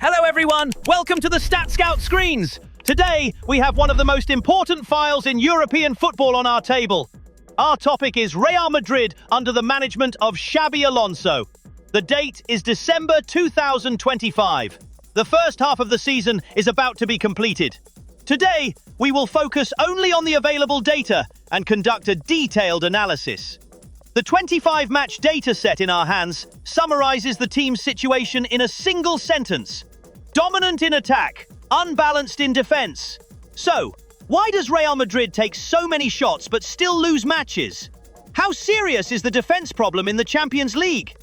Hello everyone, welcome to the StatScout screens. Today, we have one of the most important files in European football on our table. Our topic is Real Madrid under the management of Xabi Alonso. The date is December 2025. The first half of the season is about to be completed. Today, we will focus only on the available data and conduct a detailed analysis. The 25-match data set in our hands summarizes the team's situation in a single sentence. Dominant in attack, unbalanced in defense. So, why does Real Madrid take so many shots but still lose matches? How serious is the defense problem in the Champions League?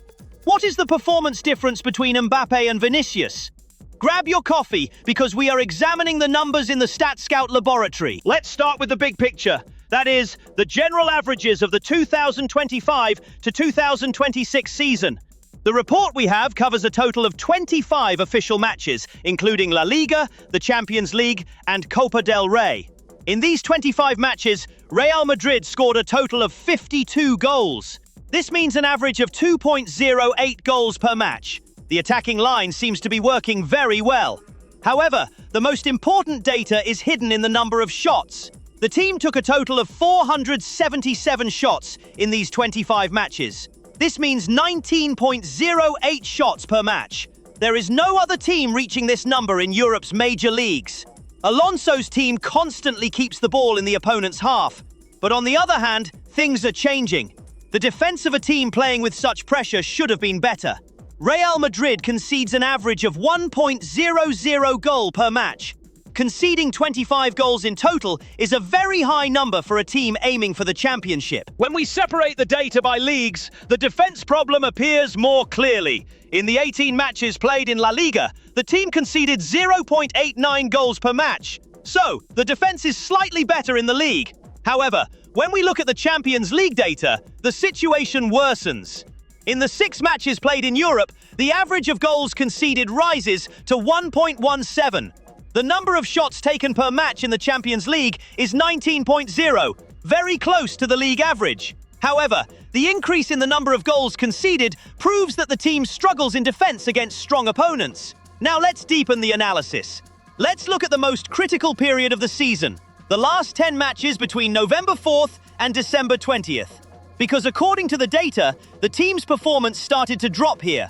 What is the performance difference between Mbappe and Vinicius? Grab your coffee because we are examining the numbers in the StatScout laboratory. Let's start with the big picture. That is, the general averages of the 2025 to 2026 season. The report we have covers a total of 25 official matches, including La Liga, the Champions League, and Copa del Rey. In these 25 matches, Real Madrid scored a total of 52 goals. This means an average of 2.08 goals per match. The attacking line seems to be working very well. However, the most important data is hidden in the number of shots. The team took a total of 477 shots in these 25 matches. This means 19.08 shots per match. There is no other team reaching this number in Europe's major leagues. Alonso's team constantly keeps the ball in the opponent's half. But on the other hand, things are changing. The defense of a team playing with such pressure should have been better. Real Madrid concedes an average of 1.00 goal per match. Conceding 25 goals in total is a very high number for a team aiming for the championship. When we separate the data by leagues, the defense problem appears more clearly. In the 18 matches played in La Liga, the team conceded 0.89 goals per match. So, the defense is slightly better in the league. However, when we look at the Champions League data, the situation worsens. In the 6 matches played in Europe, the average of goals conceded rises to 1.17. The number of shots taken per match in the Champions League is 19.0, very close to the league average. However, the increase in the number of goals conceded proves that the team struggles in defense against strong opponents. Now let's deepen the analysis. Let's look at the most critical period of the season, the last 10 matches between November 4th and December 20th. Because according to the data, the team's performance started to drop here.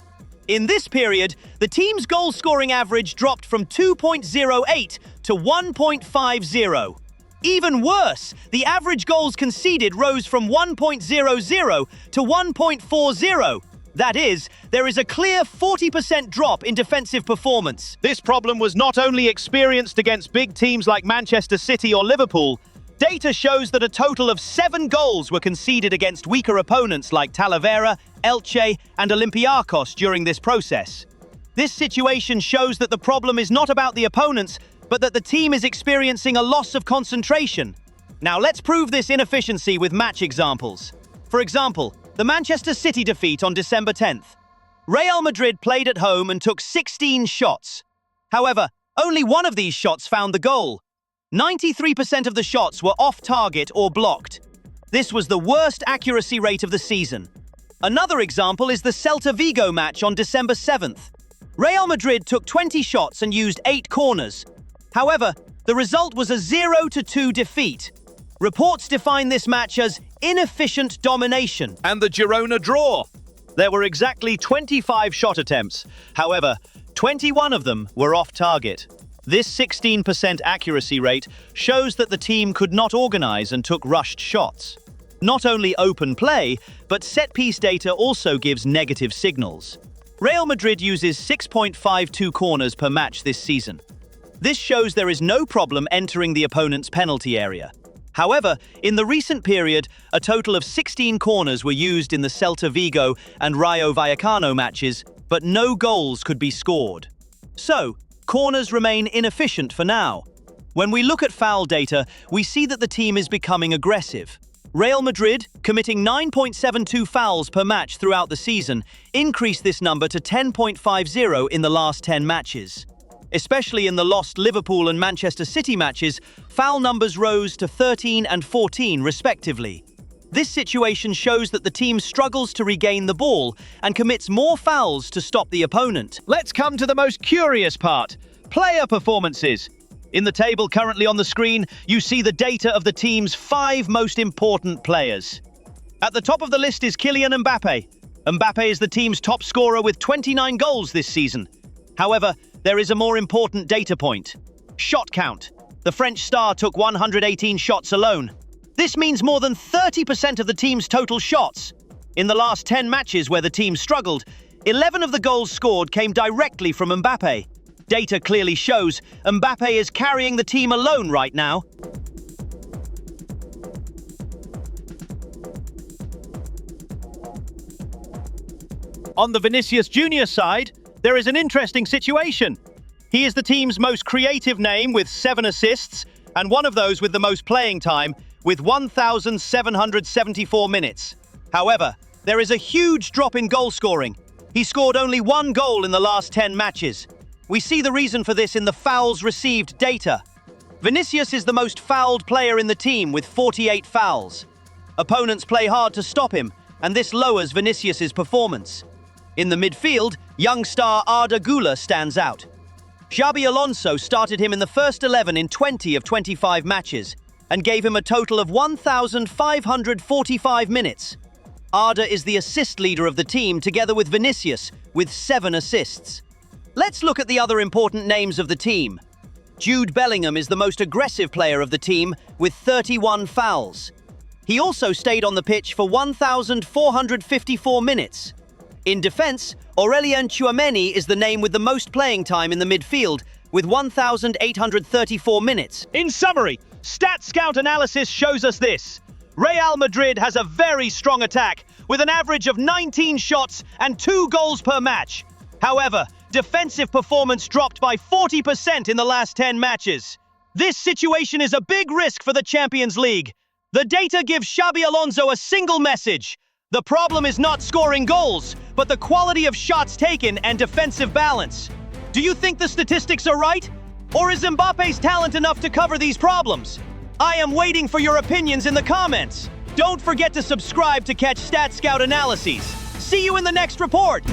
In this period, the team's goal-scoring average dropped from 2.08 to 1.50. Even worse, the average goals conceded rose from 1.00 to 1.40. That is, there is a clear 40% drop in defensive performance. This problem was not only experienced against big teams like Manchester City or Liverpool. Data shows that a total of 7 goals were conceded against weaker opponents like Talavera, Elche, and Olympiacos during this process. This situation shows that the problem is not about the opponents, but that the team is experiencing a loss of concentration. Now let's prove this inefficiency with match examples. For example, the Manchester City defeat on December 10th. Real Madrid played at home and took 16 shots. However, only one of these shots found the goal. 93% of the shots were off target or blocked. This was the worst accuracy rate of the season. Another example is the Celta Vigo match on December 7th. Real Madrid took 20 shots and used 8 corners. However, the result was a 0-2 defeat. Reports define this match as inefficient domination. And the Girona draw. There were exactly 25 shot attempts. However, 21 of them were off target. This 16% accuracy rate shows that the team could not organize and took rushed shots. Not only open play, but set-piece data also gives negative signals. Real Madrid uses 6.52 corners per match this season. This shows there is no problem entering the opponent's penalty area. However, in the recent period, a total of 16 corners were used in the Celta Vigo and Rayo Vallecano matches, but no goals could be scored. So, corners remain inefficient for now. When we look at foul data, we see that the team is becoming aggressive. Real Madrid, committing 9.72 fouls per match throughout the season, increased this number to 10.50 in the last 10 matches. Especially in the lost Liverpool and Manchester City matches, foul numbers rose to 13 and 14 respectively. This situation shows that the team struggles to regain the ball and commits more fouls to stop the opponent. Let's come to the most curious part: player performances. In the table currently on the screen, you see the data of the team's 5 most important players. At the top of the list is Kylian Mbappé. Mbappé is the team's top scorer with 29 goals this season. However, there is a more important data point: shot count. The French star took 118 shots alone. This means more than 30% of the team's total shots. In the last 10 matches where the team struggled, 11 of the goals scored came directly from Mbappé. Data clearly shows Mbappé is carrying the team alone right now. On the Vinicius Jr. side, there is an interesting situation. He is the team's most creative name with 7 assists, and one of those with the most playing time, with 1,774 minutes. However, there is a huge drop in goal scoring. He scored only 1 goal in the last 10 matches. We see the reason for this in the fouls received data. Vinicius is the most fouled player in the team with 48 fouls. Opponents play hard to stop him, and this lowers Vinicius's performance. In the midfield, young star Arda Guler stands out. Xabi Alonso started him in the first 11 in 20 of 25 matches and gave him a total of 1,545 minutes. Arda is the assist leader of the team together with Vinicius, with 7 assists. Let's look at the other important names of the team. Jude Bellingham is the most aggressive player of the team with 31 fouls. He also stayed on the pitch for 1,454 minutes. In defense, Aurelien Tchouameni is the name with the most playing time in the midfield, with 1,834 minutes. In summary, StatScout analysis shows us this: Real Madrid has a very strong attack, with an average of 19 shots and 2 goals per match. However, defensive performance dropped by 40% in the last 10 matches. This situation is a big risk for the Champions League. The data gives Xabi Alonso a single message: the problem is not scoring goals, but the quality of shots taken and defensive balance. Do you think the statistics are right? Or is Mbappe's talent enough to cover these problems? I am waiting for your opinions in the comments. Don't forget to subscribe to catch StatScout analyses. See you in the next report.